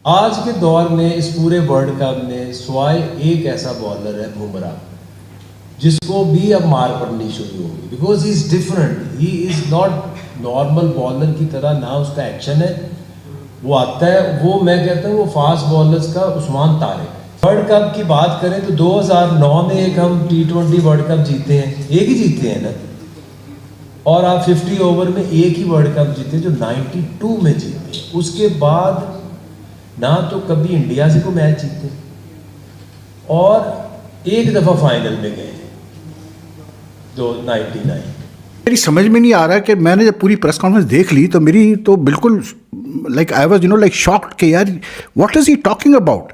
आज के दौर में इस पूरे वर्ल्ड कप में सिवाय एक ऐसा बॉलर है बुमराह, जिसको भी अब मार पड़नी शुरू होगी, because he is different. He is not normal bowler की तरह, ना उसका एक्शन है, वो आता है, वो मैं कहता हूँ वो फास्ट बॉलर्स का उस्मान तारिक। वर्ल्ड कप की बात करें तो 2009 में एक हम T20 वर्ल्ड कप जीते हैं, एक ही जीते हैं ना, और आप 50 ओवर में एक ही वर्ल्ड कप जीते जो 92 में जीते। उसके बाद ना तो कभी इंडिया से कोई मैच जीते और एक दफ़ा फाइनल में गए जो 99। मेरी समझ में नहीं आ रहा कि मैंने जब पूरी प्रेस कॉन्फ्रेंस देख ली तो मेरी तो बिल्कुल like I was like shocked कि यार what is he talking about.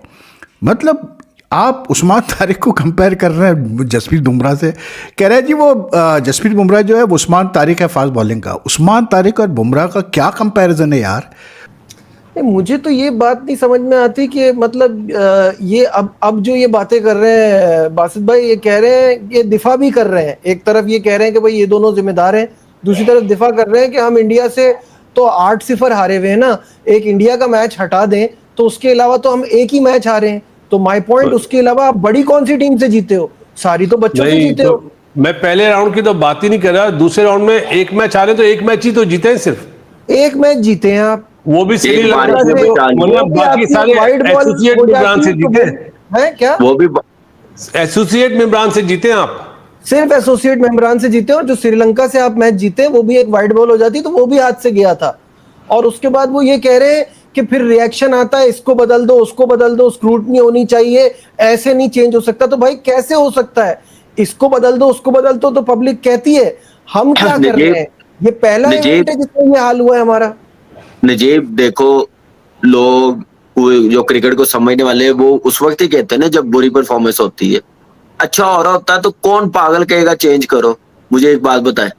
मतलब आप उस्मान तारिक को कंपेयर कर रहे हैं जसप्रीत बुमराह से, कह रहे हैं जी वो जसप्रीत बुमराह जो है वो उस्मान तारिक है फास्ट बॉलिंग का। उस्मान तारिक और बुमराह का क्या कंपैरिजन है यार। मुझे तो ये बात नहीं समझ में आती कि मतलब ये अब जो ये बातें कर रहे हैं बासित भाई, ये कह रहे हैं, ये दिफा भी कर रहे हैं। एक तरफ ये कह रहे हैं कि भाई ये दोनों जिम्मेदार हैं, दूसरी तरफ दिफा कर रहे हैं कि हम इंडिया से तो 8-0 हारे हुए हैं ना, एक इंडिया का मैच हटा दें तो उसके अलावा तो हम एक ही मैच हारे हैं। तो माय पॉइंट, उसके अलावा आप बड़ी कौन सी टीम से जीते हो? सारी तो बच्चों से जीते हो। मैं पहले राउंड की तो बात ही नहीं कर रहा, दूसरे राउंड में एक मैच हारे तो एक मैच ही तो जीते हैं, सिर्फ एक मैच जीते हैं आप, वो भी श्रीलंका से, मतलब बाकी सारे एसोसिएट मेंबरान से जीते हैं क्या? वो भी एसोसिएट मेंबरान से जीते हैं आप, सिर्फ एसोसिएट मेंबरान से जीते। और जो श्रीलंका से आप मैच जीते वो भी एक वाइड बॉल हो जाती तो वो भी हाथ से गया था। और उसके बाद वो ये कह रहे हैं कि फिर रिएक्शन आता है, इसको बदल दो, उसको बदल दो, स्क्रूटनी होनी चाहिए, ऐसे नहीं चेंज हो सकता। तो भाई कैसे हो सकता है? इसको बदल दो, उसको बदल दो, तो पब्लिक कहती है। हम क्या कर रहे हैं? ये पहला इवेंट है जिसमें ये हाल हुआ है हमारा। नजीब देखो, लोग जो क्रिकेट को समझने वाले वो उस वक्त ही कहते हैं ना जब बुरी परफॉर्मेंस होती है। अच्छा हो रहा होता है तो कौन पागल कहेगा चेंज करो? मुझे एक बात बताए,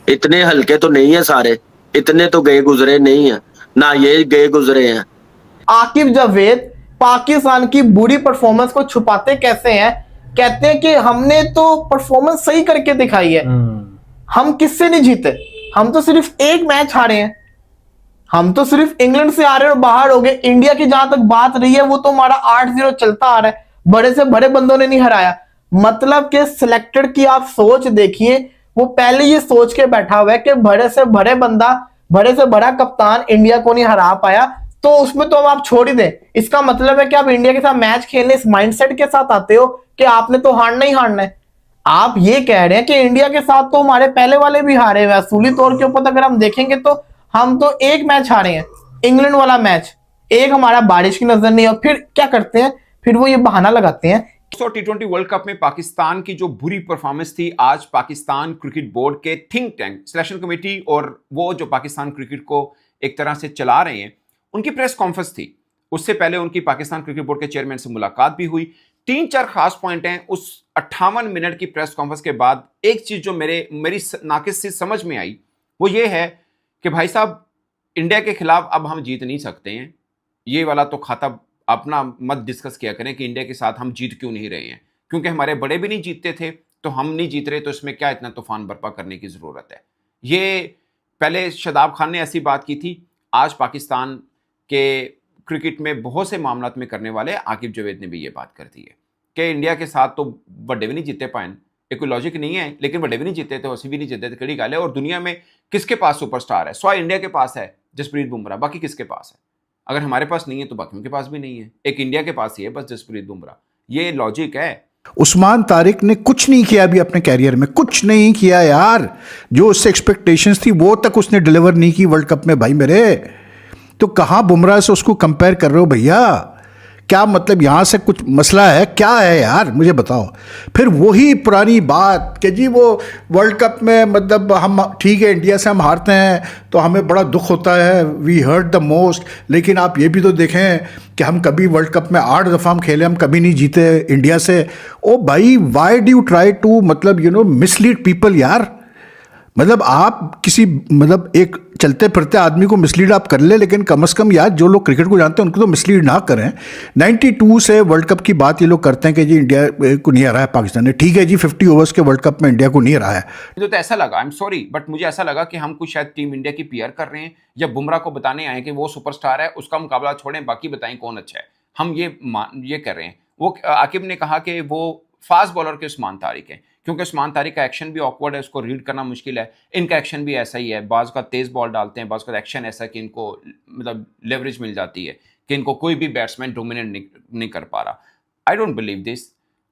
इतने हल्के तो नहीं है सारे, इतने तो गए गुजरे नहीं है ना, ये गए गुजरे हैं। आकिब जावेद पाकिस्तान की बुरी परफॉर्मेंस को छुपाते कैसे हैं? कहते हैं कि हमने तो परफॉर्मेंस सही करके दिखाई है। हम किससे नहीं जीते? हम तो सिर्फ एक मैच हारे हैं, हम तो सिर्फ इंग्लैंड से आ रहे हैं और बाहर हो गए। इंडिया की जहां तक बात रही है वो तो हमारा 8-0 चलता आ रहा है, बड़े से बड़े बंदों ने नहीं हराया। मतलब कि सिलेक्टेड की आप सोच देखिए, वो पहले ये सोच के बैठा हुआ है कि बड़े से बड़े बंदा, बड़े से बड़ा कप्तान इंडिया को नहीं हरा पाया, तो उसमें तो हम आप छोड़ ही दें। इसका मतलब है कि आप इंडिया के साथ मैच खेलने इस माइंडसेट के साथ आते हो कि आपने तो हारना ही हारना है। आप ये कह रहे हैं कि इंडिया के साथ तो हमारे पहले वाले भी हारे हुए, असूली तौर के ऊपर अगर हम देखेंगे तो हम तो एक मैच हारे हैं, इंग्लैंड वाला मैच, एक हमारा बारिश की नजर नहीं है। और फिर क्या करते हैं? फिर वो ये बहाना लगाते हैं। T20 वर्ल्ड कप में पाकिस्तान की जो बुरी परफॉर्मेंस थी, आज पाकिस्तान क्रिकेट बोर्ड के थिंक टैंक सिलेक्शन कमेटी और वो जो पाकिस्तान क्रिकेट को एक तरह से चला रहे हैं, उनकी प्रेस कॉन्फ्रेंस थी। उससे पहले उनकी पाकिस्तान क्रिकेट बोर्ड के चेयरमैन से मुलाकात भी हुई। 3-4 खास पॉइंट हैं उस 58 मिनट की प्रेस कॉन्फ्रेंस के बाद। एक चीज जो मेरी नाकिस से समझ में आई वो ये है कि भाई साहब, इंडिया के खिलाफ अब हम जीत नहीं सकते हैं। ये वाला तो खाता अपना मत डिस्कस किया करें कि इंडिया के साथ हम जीत क्यों नहीं रहे हैं, क्योंकि हमारे बड़े भी नहीं जीतते थे तो हम नहीं जीत रहे, तो इसमें क्या इतना तूफान बर्पा करने की ज़रूरत है। ये पहले शादाब खान ने ऐसी बात की थी, आज पाकिस्तान के क्रिकेट में बहुत से मामलों में करने वाले आकिब जावेद ने भी ये बात कर दी है कि इंडिया के साथ तो बड़े भी नहीं जीते पाए, ये कोई लॉजिक नहीं है, लेकिन बड़े भी नहीं जीते थे, वैसे भी नहीं जीते थे, कड़ी गाल है। और दुनिया में किसके पास सुपरस्टार है? सवाए इंडिया के पास है जसप्रीत बुमराह, बाकी किसके पास है? अगर हमारे पास नहीं है तो बाकियों के पास भी नहीं है, एक इंडिया के पास ही है बस जसप्रीत बुमराह। ये लॉजिक है। उस्मान तारिक ने कुछ नहीं किया अभी अपने कैरियर में, कुछ नहीं किया यार। जो उससे एक्सपेक्टेशंस थी वो तक उसने डिलीवर नहीं की वर्ल्ड कप में भाई मेरे। तो कहाँ बुमराह से उसको कंपेयर कर रहे हो भैया? क्या मतलब यहाँ से कुछ मसला है क्या है यार, मुझे बताओ। फिर वही पुरानी बात कि जी वो वर्ल्ड कप में मतलब हम ठीक है इंडिया से हम हारते हैं तो हमें बड़ा दुख होता है, वी हर्ट द मोस्ट। लेकिन आप ये भी तो देखें कि हम कभी वर्ल्ड कप में 8 दफ़ा हम खेले, हम कभी नहीं जीते इंडिया से। ओ भाई, why do you try to मतलब मिसलीड पीपल यार। मतलब आप किसी मतलब एक चलते फिरते आदमी को मिसलीड आप कर ले, लेकिन कम से कम यार जो लोग क्रिकेट को जानते हैं उनको तो मिसलीड ना करें। 92 से वर्ल्ड कप की बात ये लोग करते हैं कि जी इंडिया को नहीं हराया पाकिस्तान ने। ठीक है जी, 50 ओवर्स के वर्ल्ड कप में इंडिया को नहीं हराया। मुझे तो ऐसा लगा, आई एम सॉरी बट मुझे ऐसा लगा कि हम कुछ शायद टीम इंडिया की पीआर कर रहे हैं या बुमराह को बताने आए कि वो सुपरस्टार है, उसका मुकाबला छोड़ें, बाकी बताएं कौन अच्छा है। हम ये कर रहे हैं। वो आकिब ने कहा कि वो फास्ट बॉलर के उस्मान तारिक है, क्योंकि उस्मान तारिक का एक्शन भी ऑकवर्ड है, उसको रीड करना मुश्किल है। इनका एक्शन भी ऐसा ही है, बाज़ का तेज़ बॉल डालते हैं, बाज़ का एक्शन ऐसा है कि इनको मतलब लेवरेज मिल जाती है कि इनको कोई भी बैट्समैन डोमिनेट नहीं कर पा रहा। I don't believe this.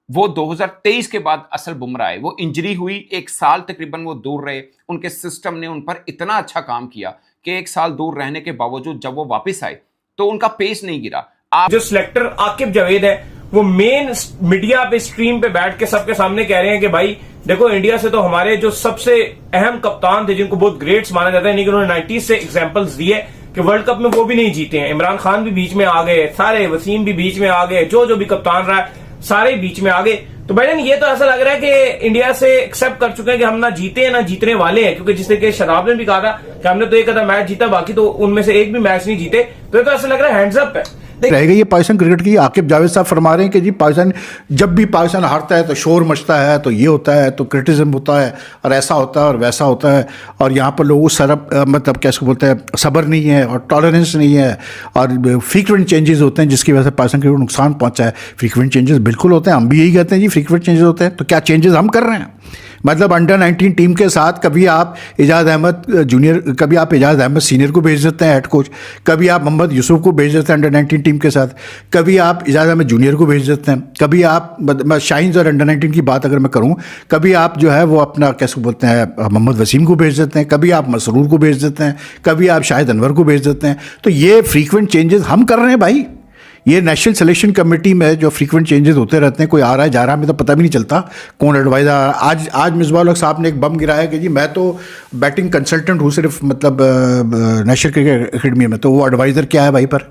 वो 2023 के बाद असल बुमराह है। वो इंजरी हुई, 1 साल तकरीबन वो दूर रहे, उनके सिस्टम ने उन पर इतना अच्छा काम किया कि 1 साल दूर रहने के बावजूद जब वो वापस आए तो उनका पेस नहीं गिरा। जो सिलेक्टर आकिब जावेद है वो मेन मीडिया पे स्ट्रीम पे बैठ के सबके सामने कह रहे हैं कि भाई देखो इंडिया से तो हमारे जो सबसे अहम कप्तान थे जिनको बहुत ग्रेट्स माना जाता है, लेकिन उन्होंने 90 से एग्जांपल्स दिए कि वर्ल्ड कप में वो भी नहीं जीते हैं। इमरान खान भी बीच में आ गए, सारे वसीम भी बीच में आ गए, जो भी कप्तान रहा है सारे बीच में आ गए। तो भाईजान ये तो ऐसा लग रहा है कि इंडिया से एक्सेप्ट कर चुके हैं कि हम ना जीते हैं ना जीतने वाले हैं, क्योंकि जिस तरीके शराब ने भी कहा था कि हमने तो एक आधा मैच जीता, बाकी तो उनमें से एक भी मैच नहीं जीते। तो ये तो ऐसा लग रहा है हैंड्स अप है। रहेगा ये पाकिस्तान क्रिकेट की। आकिब जावेद साहब फरमा रहे हैं कि जी पाकिस्तान जब भी पाकिस्तान हारता है तो शोर मचता है, तो ये होता है, तो क्रिटिसिज्म होता है, और ऐसा होता है और वैसा होता है, और यहाँ पर लोगों सरब मतलब कैसे बोलते हैं, सब्र नहीं है और टॉलरेंस नहीं है, और फ्रीक्वेंट चेंजेस होते हैं जिसकी वजह से पाकिस्तान क्रिकेट को नुकसान पहुँचा है। फ्रीक्वेंट चेंजेस बिल्कुल होते हैं, हम भी यही कहते हैं जी फ्रीक्वेंट चेंजेस होते हैं। तो क्या चेंजेस हम कर रहे हैं? मतलब अंडर 19 टीम के साथ कभी आप एजाज अहमद जूनियर, कभी आप एजाज अहमद सीनियर को भेज देते हैं हेड कोच, कभी आप मोहम्मद यूसुफ को भेज देते हैं अंडर 19 टीम के साथ, कभी आप एजाज अहमद जूनियर को भेज देते हैं, कभी आप शाहीन और अंडर 19 की बात अगर मैं करूं, कभी आप जो है वो अपना कैसे बोलते हैं मोहम्मद वसीम को भेज देते हैं, कभी आप मसरूर को भेज देते हैं, कभी आप शाहिद अनवर को भेज देते हैं। तो ये फ्रीक्वेंट चेंजेस हम कर रहे हैं भाई। ये नेशनल सिलेक्शन कमेटी में जो फ्रीक्वेंट चेंजेस होते रहते हैं, कोई आ रहा है जा रहा है, हमें तो पता भी नहीं चलता कौन एडवाइज़र। आज मिसबाह हक साहब ने एक बम गिराया कि जी मैं तो बैटिंग कंसल्टेंट हूँ सिर्फ, मतलब नेशनल क्रिकेट अकेडमी में। तो वो एडवाइज़र क्या है भाई पर?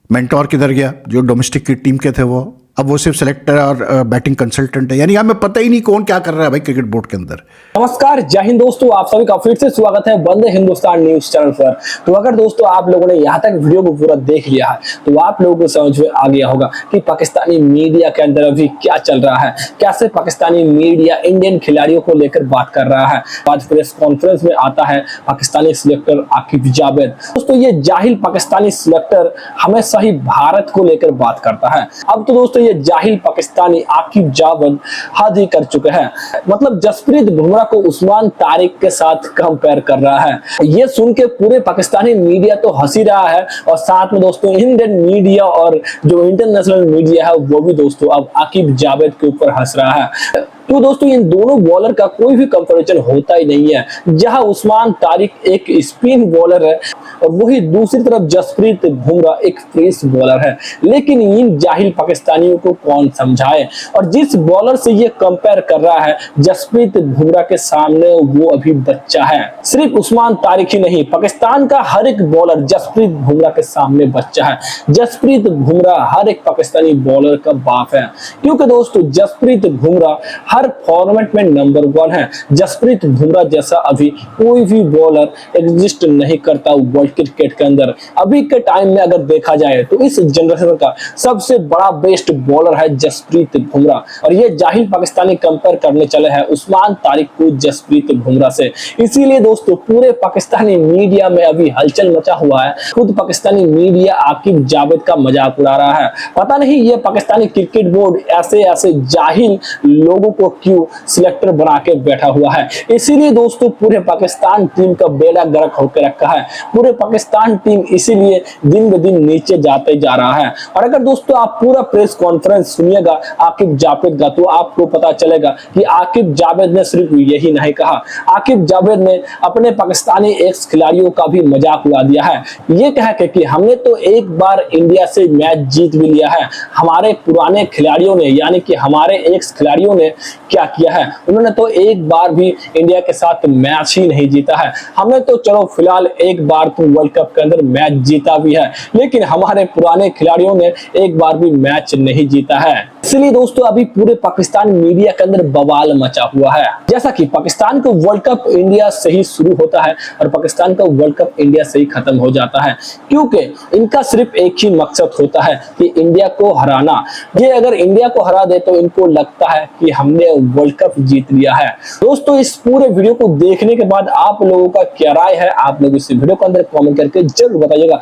मेंटोर किधर गया जो डोमेस्टिक की टीम के थे वो? अब वो सिर्फ सेलेक्टर और बैटिंग कंसल्टेंट है। यानी हमें पता ही नहीं कौन क्या कर रहा है भाई क्रिकेट बोर्ड के अंदर। नमस्कार, जय हिंद दोस्तों, आप सभी का फिर से स्वागत है वंदे हिंदुस्तान न्यूज चैनल पर। तो अगर दोस्तों आप लोगों ने यहाँ तक वीडियो को पूरा देख लिया है तो आप लोगों को समझ में आ गया होगा कि पाकिस्तानी मीडिया के अंदर अभी क्या चल रहा है, कैसे पाकिस्तानी मीडिया इंडियन खिलाड़ियों को लेकर बात कर रहा है। आज प्रेस कॉन्फ्रेंस में आता है पाकिस्तानी सिलेक्टर आकिब जावेद। दोस्तों ये जाहिल पाकिस्तानी सिलेक्टर हमेशा ही भारत को लेकर बात करता है। अब तो दोस्तों ये जाहिल पाकिस्तानी आकिब जावेद हद ही कर चुके हैं। मतलब जसप्रीत बुमराह को उस्मान तारिक के साथ कंपेयर कर रहा है। ये सुन के पूरे पाकिस्तानी मीडिया तो हंसी रहा है, और साथ में दोस्तों इंडियन मीडिया और जो इंटरनेशनल मीडिया है वो भी दोस्तों अब आकिब जावेद के ऊपर हंस रहा है। तो दोस्तों इन दोनों बॉलर का कोई भी कंपैरिजन होता ही नहीं है। जहां उस्मान तारिक एक स्पिन बॉलर है और वही दूसरी तरफ जसप्रीत बुमराह एक पेस बॉलर है। लेकिन इन जाहिल पाकिस्तानियों को कौन समझाए, और जिस बॉलर से ये कंपेयर कर रहा है जसप्रीत बुमराह के सामने वो अभी बच्चा है। सिर्फ उस्मान तारिक ही नहीं, पाकिस्तान का हर एक बॉलर जसप्रीत बुमराह के सामने बच्चा है। जसप्रीत बुमराह हर एक पाकिस्तानी बॉलर का बाप है, क्योंकि दोस्तों जसप्रीत बुमराह हर फॉर्मेट में नंबर 1 है। जसप्रीत बुमराह जैसा अभी कोई भी बॉलर एग्जिस्ट नहीं करता वर्ल्ड क्रिकेट के अंदर। अभी के टाइम में अगर देखा जाए तो इस जनरेशन का सबसे बड़ा बेस्ट बॉलर है जसप्रीत बुमराह, और ये जाहिल पाकिस्तानी कंपेयर करने चले हैं उस्मान तारिक को जसप्रीत बुमराह से। इसीलिए दोस्तों पूरे पाकिस्तानी मीडिया में अभी हलचल मचा हुआ है। खुद पाकिस्तानी मीडिया आकिब जावेद का मजाक उड़ा रहा है। पता नहीं ये पाकिस्तानी क्रिकेट बोर्ड ऐसे ऐसे जाहिल लोगों को क्यों सिलेक्टर बना के बैठा हुआ है। इसीलिए दोस्तों पूरे पाकिस्तान टीम का बेड़ा गर्क होकर रखा है। पूरे पाकिस्तान टीम इसीलिए दिन ब दिन नीचे जाते जा रहा है। और अगर दोस्तों आप पूरा प्रेस कॉन्फ्रेंस सुनिएगा आकिब जावेद का तो आपको पता चलेगा कि आकिब जावेद ने सिर्फ यही नहीं कहा, आकिब जावेद ने अपने पाकिस्तानी एक्स खिलाड़ियों का भी मजाक उड़ा दिया है। ये कह के कि हमने तो एक बार इंडिया से मैच जीत भी लिया है, हमारे पुराने खिलाड़ियों ने यानी कि हमारे एक्स खिलाड़ियों ने क्या किया है। उन्होंने तो एक बार भी इंडिया के साथ मैच ही नहीं जीता है। हमने तो चलो फिलहाल एक बार तो वर्ल्ड कप के अंदर मैच जीता भी है, लेकिन हमारे पुराने खिलाड़ियों ने एक बार भी मैच नहीं जीता है। इसलिए दोस्तों अभी पूरे पाकिस्तान मीडिया के अंदर बवाल मचा हुआ है। जैसा कि पाकिस्तान का वर्ल्ड कप इंडिया से ही शुरू होता है और पाकिस्तान का वर्ल्ड कप इंडिया से ही खत्म हो जाता है, क्योंकि इनका सिर्फ एक ही मकसद होता है कि इंडिया को हराना। ये अगर इंडिया को हरा दे तो इनको लगता है कि हमने वर्ल्ड कप जीत लिया है। दोस्तों इस पूरे वीडियो को देखने के बाद आप लोगों का क्या राय है, आप लोग इस वीडियो के अंदर कमेंट करके जरूर बताइएगा।